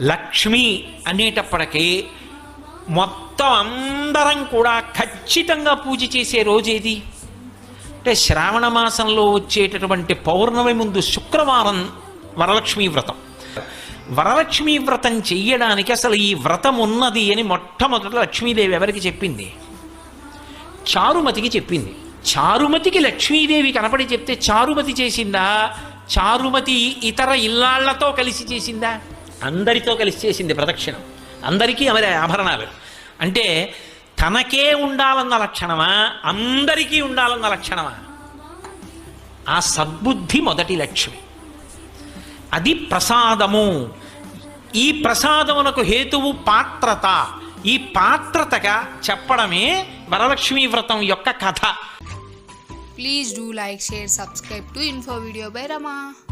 లక్ష్మి అనేటప్పటికీ మొత్తం అందరం కూడా ఖచ్చితంగా పూజ చేసే రోజేది అంటే శ్రావణ మాసంలో వచ్చేటటువంటి పౌర్ణమి ముందు శుక్రవారం వరలక్ష్మీ వ్రతం. వరలక్ష్మీ వ్రతం చెయ్యడానికి అసలు ఈ వ్రతం ఉన్నది అని మొట్టమొదట లక్ష్మీదేవి ఎవరికి చెప్పింది? చారుమతికి చెప్పింది. చారుమతికి లక్ష్మీదేవి కనపడి చెప్తే చారుమతి చేసిందా? చారుమతి ఇతర ఇల్లాళ్లతో కలిసి చేసిందా? అందరితో కలిసి చేసింది ప్రదక్షిణం. అందరికీ ఆమె ఆభరణాలు. అంటే తనకే ఉండాలన్న లక్షణమా, అందరికీ ఉండాలన్న లక్షణమా? ఆ సద్బుద్ధి మొదటి లక్ష్మి. అది ప్రసాదము. ఈ ప్రసాదమునకు హేతువు పాత్రత. ఈ పాత్రతగా చెప్పడమే వరలక్ష్మీ వ్రతం యొక్క కథ. Please do like, share, subscribe to Info Video by Rama.